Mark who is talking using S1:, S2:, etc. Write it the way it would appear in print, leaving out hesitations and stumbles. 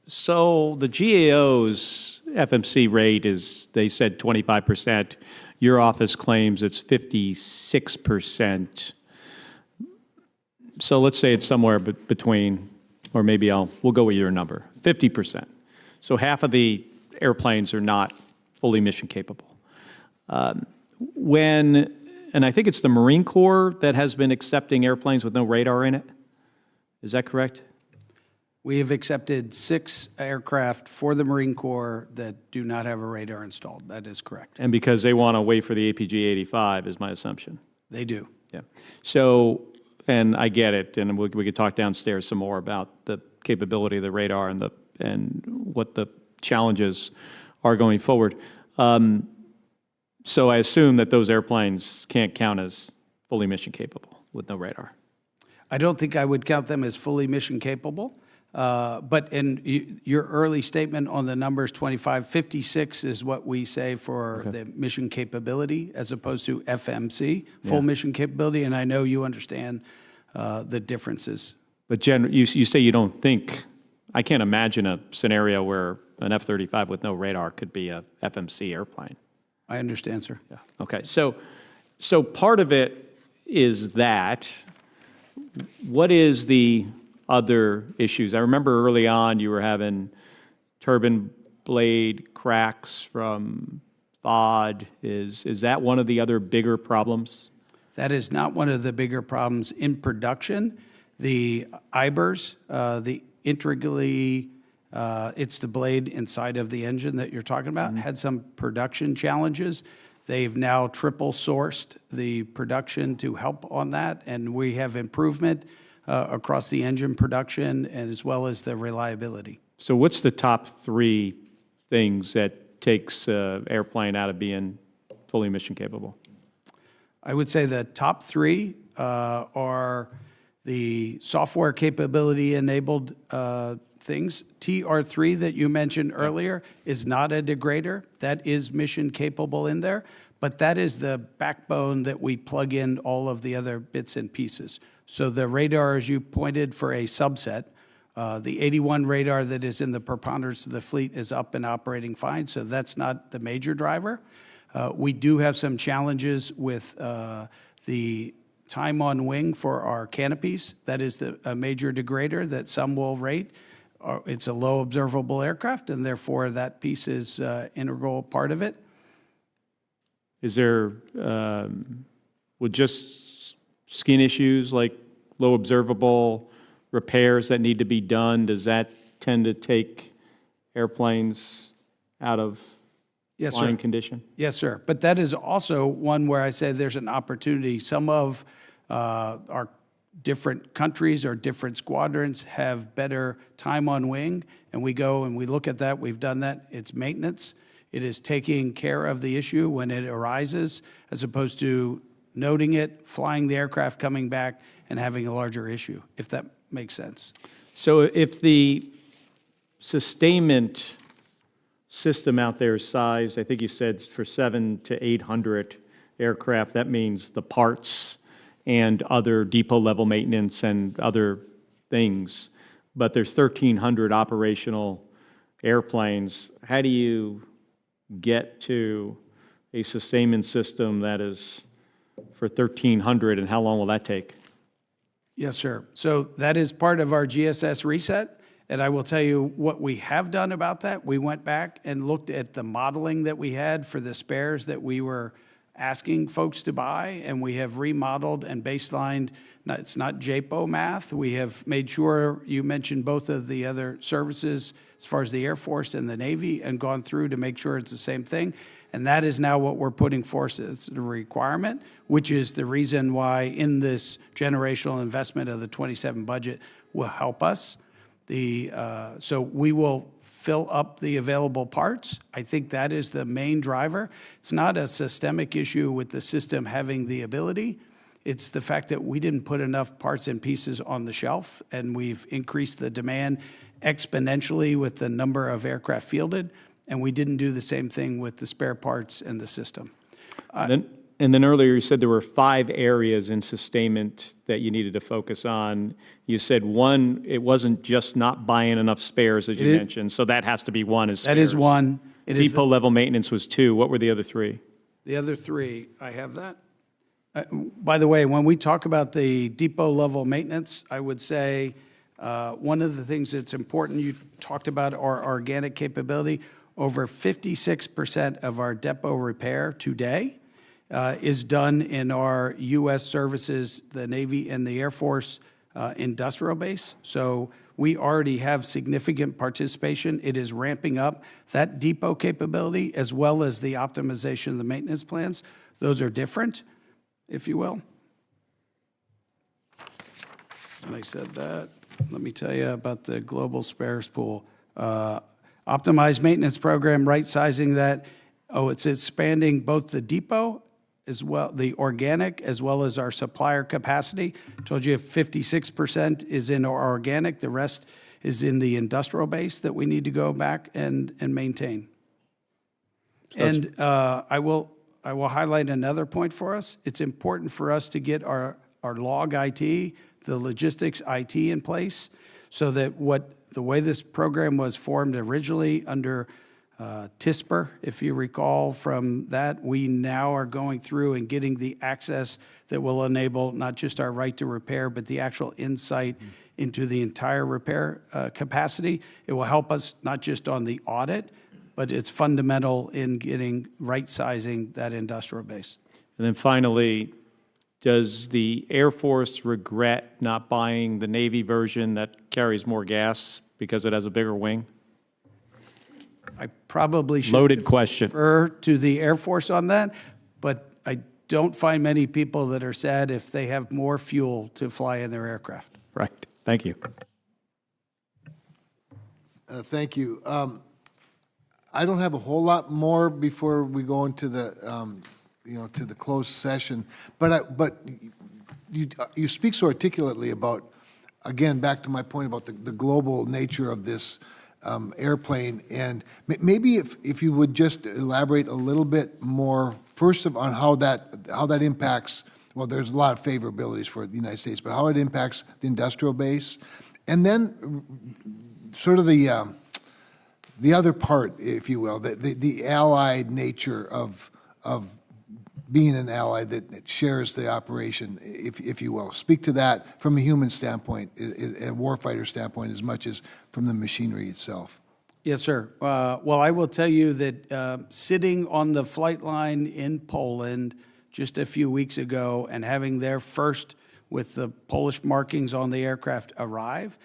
S1: So the GAO's FMC rate is, they said 25%. Your office claims it's 56%. So let's say it's somewhere between, or maybe we'll go with your number, 50%. So half of the airplanes are not fully mission capable. And I think it's the Marine Corps that has been accepting airplanes with no radar in it. Is that correct?
S2: We have accepted 6 aircraft for the Marine Corps that do not have a radar installed. That is correct.
S1: And because they want to wait for the APG-85 is my assumption.
S2: They do.
S1: Yeah. So, and I get it, and we could talk downstairs some more about the capability of the radar and what the challenges are going forward. So I assume that those airplanes can't count as fully mission capable with no radar.
S2: I don't think I would count them as fully mission capable. But in your early statement on the numbers 56 is what we say for the mission capability as opposed to FMC, full mission capability. And I know you understand the differences. But
S1: Jen, you say you don't think, I can't imagine a scenario where an F-35 with no radar could be a FMC airplane.
S2: I understand, sir.
S1: Yeah. Okay. So part of it is that. What is the other issues? I remember early on you were having turbine blade cracks from FOD. Is that one of the other bigger problems?
S2: That is not one of the bigger problems in production. The IBERs, the integrally, it's the blade inside of the engine that you're talking about, had some production challenges. They've now triple sourced the production to help on that, and we have improvement across the engine production and as well as the reliability.
S1: So what's the top 3 things that takes airplane out of being fully mission capable?
S2: I would say the top 3 are the software capability enabled things. TR3 that you mentioned earlier is not a degrader. That is mission capable in there, but that is the backbone that we plug in all of the other bits and pieces. So the radar, as you pointed, for a subset, the 81 radar that is in the preponderance of the fleet is up and operating fine, so that's not the major driver. We do have some challenges with the time on wing for our canopies. That is a major degrader that some will rate. It's a low observable aircraft, and therefore that piece is an integral part of it.
S1: Is there, with just skin issues like low observable repairs that need to be done, does that tend to take airplanes out of flying condition?
S2: Yes, sir. But that is also one where I say there's an opportunity. Some of our different countries or different squadrons have better time on wing, and we go and we look at that. We've done that. It's maintenance. It is taking care of the issue when it arises, as opposed to noting it, flying the aircraft, coming back, and having a larger issue, if that makes sense.
S1: So if the sustainment system out there is sized, I think you said for 700 to 800 aircraft, that means the parts and other depot level maintenance and other things, but there's 1,300 operational airplanes. How do you get to a sustainment system that is for 1,300, and how long will that take?
S2: Yes, sir. So that is part of our GSS reset, and I will tell you what we have done about that. We went back and looked at the modeling that we had for the spares that we were asking folks to buy, and we have remodeled and baselined. It's not JPO math. We have made sure, you mentioned both of the other services as far as the Air Force and the Navy, and gone through to make sure it's the same thing. And that is now what we're putting forth as the requirement, which is the reason why in this generational investment of the 27 budget will help us. So we will fill up the available parts. I think that is the main driver. It's not a systemic issue with the system having the ability. It's the fact that we didn't put enough parts and pieces on the shelf, and we've increased the demand exponentially with the number of aircraft fielded, and we didn't do the same thing with the spare parts and the system.
S1: And then earlier you said there were 5 areas in sustainment that you needed to focus on. You said one, it wasn't just not buying enough spares, as you mentioned, so that has to be one, is spares.
S2: That is one. It is
S1: Depot level maintenance was 2. What were the other 3?
S2: the other 3, I have that. By the way, when we talk about the depot level maintenance, I would say one of the things that's important, you talked about our organic capability. Over 56% of our depot repair today is done in our U.S. services, the Navy and the Air Force industrial base. So we already have significant participation. It is ramping up. That depot capability, as well as the optimization of the maintenance plans, those are different, if you will. And I said that. Let me tell you about the global spares pool. Optimized maintenance program, right-sizing that. Oh, it's expanding both the depot as well, the organic, as well as our supplier capacity. Told you 56% is in our organic. The rest is in the industrial base that we need to go back and maintain. And I will highlight another point for us. It's important for us to get our log IT, the logistics IT in place, so that the way this program was formed originally under TISPR, if you recall from that, we now are going through and getting the access that will enable not just our right to repair, but the actual insight into the entire repair capacity. It will help us not just on the audit, but it's fundamental in getting right-sizing that industrial base.
S1: And then finally, does the Air Force regret not buying the Navy version that carries more gas because it has a bigger wing?
S2: I probably should
S1: Loaded question.
S2: defer to the Air Force on that, but I don't find many people that are sad if they have more fuel to fly in their aircraft.
S1: Right. Thank you.
S3: Thank you. I don't have a whole lot more before we go into the, to the closed session. But you speak so articulately about, again, back to my point about the global nature of this airplane, and maybe if you would just elaborate a little bit more, first on how that impacts. Well, there's a lot of favorabilities for the United States, but how it impacts the industrial base, and then sort of the other part, if you will, the allied nature of being an ally that shares the operation, if you will. Speak to that from a human standpoint, a warfighter standpoint, as much as from the machinery itself.
S2: Yes, sir. Well, I will tell you that sitting on the flight line in Poland just a few weeks ago and having their first with the Polish markings on the aircraft arrive,